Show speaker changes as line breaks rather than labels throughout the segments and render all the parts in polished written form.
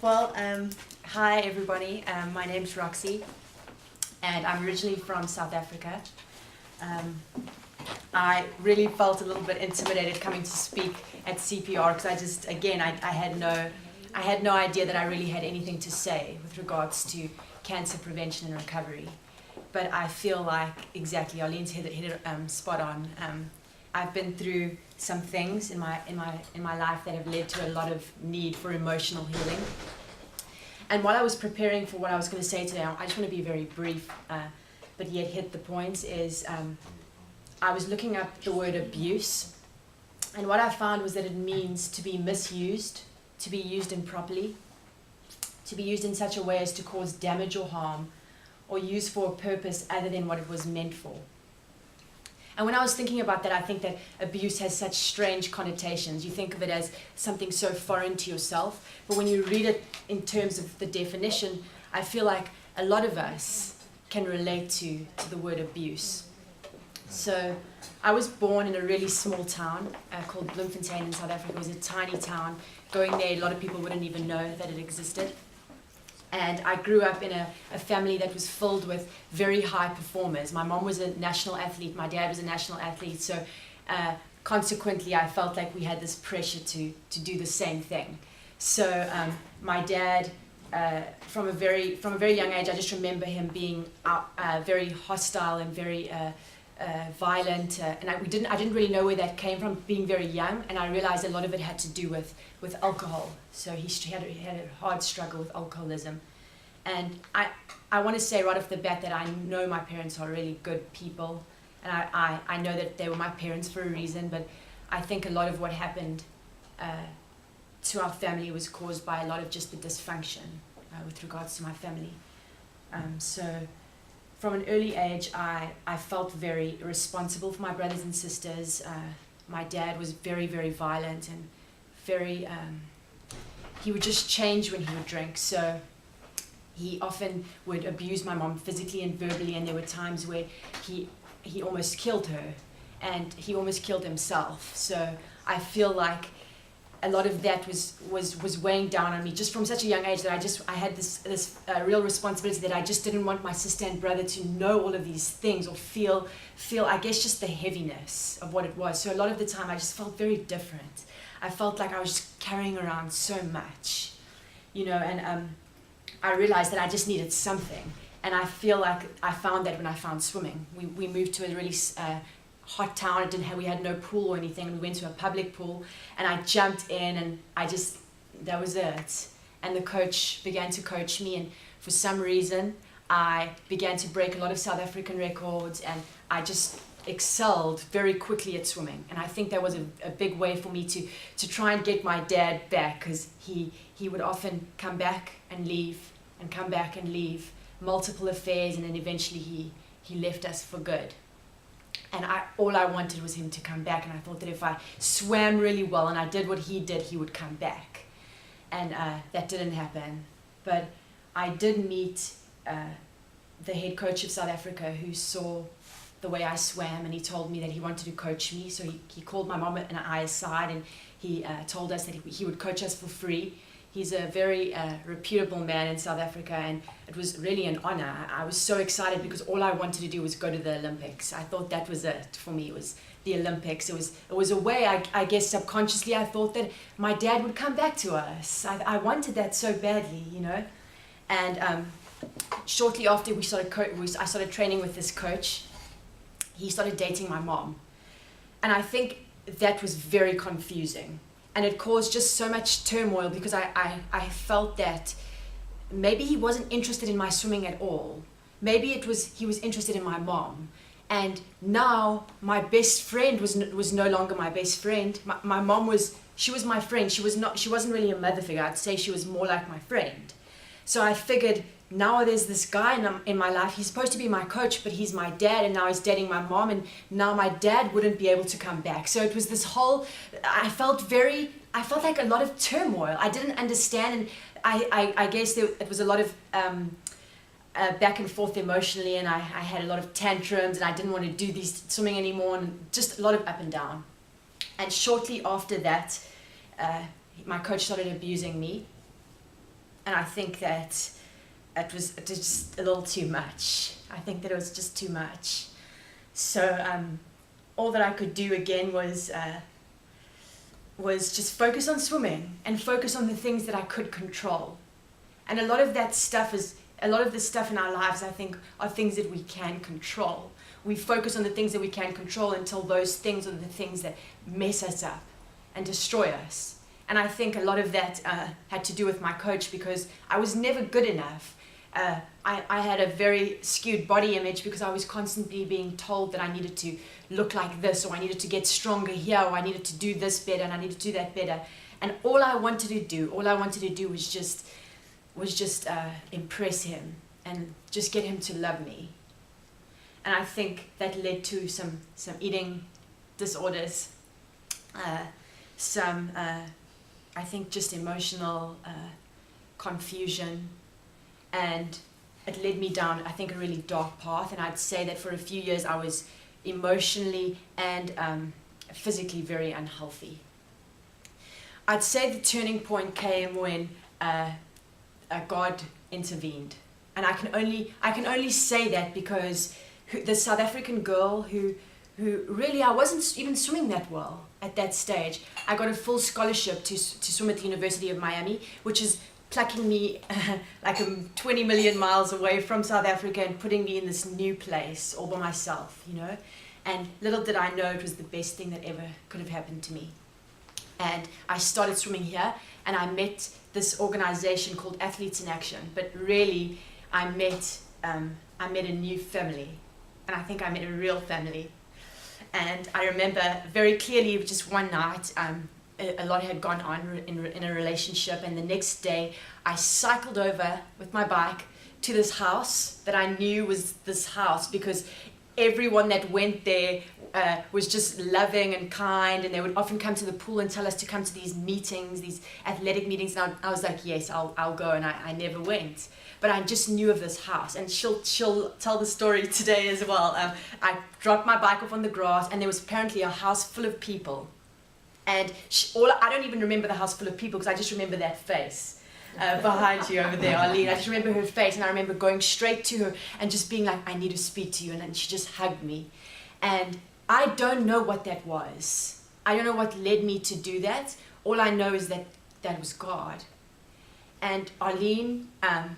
Well, hi everybody. My name's Roxy, and I'm originally from South Africa. I really felt a little bit intimidated coming to speak at CPR because I had no idea that I really had anything to say with regards to cancer prevention and recovery. But I feel like exactly Arlene's hit it spot on. I've been through some things in my life that have led to a lot of need for emotional healing. And while I was preparing for what I was going to say today, I just want to be very brief, but yet hit the points. I was looking up the word abuse, and what I found was that it means to be misused, to be used improperly, to be used in such a way as to cause damage or harm, or used for a purpose other than what it was meant for. And when I was thinking about that, I think that abuse has such strange connotations. You think of it as something so foreign to yourself, but when you read it in terms of the definition, I feel like a lot of us can relate to the word abuse. So I was born in a really small town called Bloemfontein in South Africa. It was a tiny town. Going there, a lot of people wouldn't even know that it existed. And I grew up in a family that was filled with very high performers. My mom was a national athlete, my dad was a national athlete, so consequently I felt like we had this pressure to do the same thing. So my dad, from a very young age, I just remember him being very hostile and very violent, and I didn't really know where that came from, being very young, and I realized a lot of it had to do with alcohol. So he had a hard struggle with alcoholism. And I want to say right off the bat that I know my parents are really good people, and I know that they were my parents for a reason, but I think a lot of what happened to our family was caused by a lot of just the dysfunction with regards to my family. So from an early age, I felt very responsible for my brothers and sisters. My dad was very, very violent and very, he would just change when he would drink. So he often would abuse my mom physically and verbally, and there were times where he almost killed her, and he almost killed himself. So I feel like a lot of that was weighing down on me just from such a young age, that I had this real responsibility that I just didn't want my sister and brother to know all of these things or feel I guess just the heaviness of what it was. So a lot of the time I just felt very different. I felt like I was just carrying around so much, and I realized that I just needed something. And I feel like I found that when I found swimming. We moved to a really hot town. We had no pool or anything. We went to a public pool, and I jumped in, and that was it. And the coach began to coach me, and for some reason I began to break a lot of South African records, and I just excelled very quickly at swimming. And I think that was a big way for me to try and get my dad back, because he would often come back and leave and come back and leave, multiple affairs, and then eventually he left us for good. And all I wanted was him to come back, and I thought that if I swam really well and I did what he did, he would come back. And that didn't happen. But I did meet the head coach of South Africa, who saw the way I swam, and he told me that he wanted to coach me. So he called my mom and I aside, and he told us that he would coach us for free. He's a very reputable man in South Africa, and it was really an honor. I was so excited because all I wanted to do was go to the Olympics. I thought that was it for me. It was the Olympics. It was a way, I guess subconsciously, I thought that my dad would come back to us. I wanted that so badly, And shortly after I started training with this coach, he started dating my mom. And I think that was very confusing. And it caused just so much turmoil, because I felt that maybe he wasn't interested in my swimming at all. Maybe he was interested in my mom. And now my best friend was no longer my best friend. My mom was my friend. She wasn't really a mother figure. I'd say she was more like my friend. So I figured, now there's this guy in my life. He's supposed to be my coach, but he's my dad, and now he's dating my mom, and now my dad wouldn't be able to come back. So it was this whole, I felt like a lot of turmoil. I didn't understand, and I guess it was a lot of back and forth emotionally, and I had a lot of tantrums, and I didn't want to do these swimming anymore, and just a lot of up and down. And shortly after that, my coach started abusing me. I think that it was just a little too much. I think that it was just too much. So all that I could do again was just focus on swimming and focus on the things that I could control. And a lot of the stuff in our lives, I think, are things that we can control. We focus on the things that we can control until those things are the things that mess us up and destroy us. And I think a lot of that had to do with my coach, because I was never good enough. I had a very skewed body image because I was constantly being told that I needed to look like this, or I needed to get stronger here, or I needed to do this better, and I needed to do that better. And all I wanted to do was just impress him and just get him to love me. And I think that led to some eating disorders, I think just emotional confusion, and it led me down, I think, a really dark path. And I'd say that for a few years I was emotionally and physically very unhealthy. I'd say the turning point came when God intervened, and I can only say that because the South African girl who really, I wasn't even swimming that well at that stage. I got a full scholarship to swim at the University of Miami, which is plucking me like 20 million miles away from South Africa and putting me in this new place all by myself, you know. And little did I know it was the best thing that ever could have happened to me. And I started swimming here, and I met this organization called Athletes in Action. But really, I met a new family, and I think I met a real family. And I remember very clearly, just one night, a lot had gone on in a relationship, and the next day I cycled over with my bike to this house that I knew was this house, because everyone that went there was just loving and kind, and they would often come to the pool and tell us to come to these meetings, these athletic meetings, and I was like, yes, I'll go, and I never went. But I just knew of this house, and she'll tell the story today as well. I dropped my bike off on the grass, and there was apparently a house full of people. And I don't even remember the house full of people, because I just remember that face behind you over there, Arlene. I just remember her face, and I remember going straight to her and just being like, I need to speak to you. And then she just hugged me. And I don't know what that was. I don't know what led me to do that. All I know is that that was God. And Arlene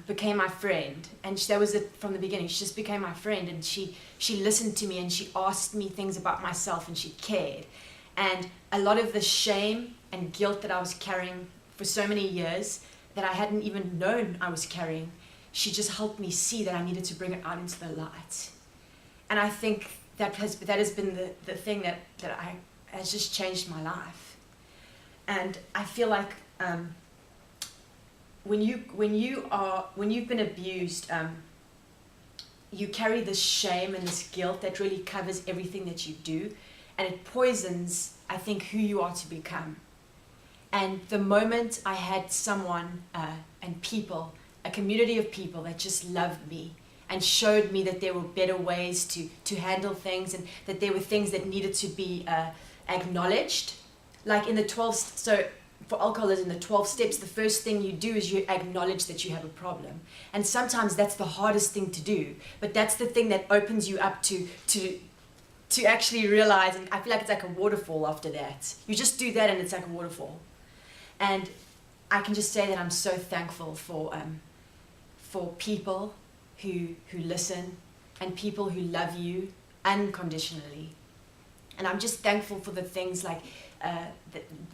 became my friend, and that was it from the beginning. She just became my friend, and she listened to me, and she asked me things about myself, and she cared. And a lot of the shame and guilt that I was carrying for so many years that I hadn't even known I was carrying, she just helped me see that I needed to bring it out into the light. And I think that has been the thing that has just changed my life. And I feel like when you've been abused, you carry this shame and this guilt that really covers everything that you do, and it poisons, I think, who you are to become. And the moment I had someone and people, a community of people that just loved me and showed me that there were better ways to handle things, and that there were things that needed to be acknowledged, like in the 12, so for alcoholism, the 12 steps, the first thing you do is you acknowledge that you have a problem. And sometimes that's the hardest thing to do, but that's the thing that opens you up to actually realize, and I feel like it's like a waterfall after that. You just do that and it's like a waterfall. And I can just say that I'm so thankful for people who listen, and people who love you unconditionally. And I'm just thankful for the things like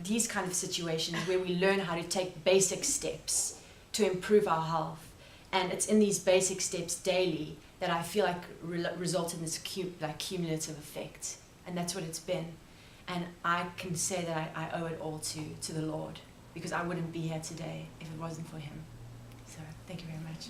these kind of situations where we learn how to take basic steps to improve our health. And it's in these basic steps daily that I feel like result in this cumulative effect. And that's what it's been. And I can say that I owe it all to the Lord, because I wouldn't be here today if it wasn't for him. So thank you very much.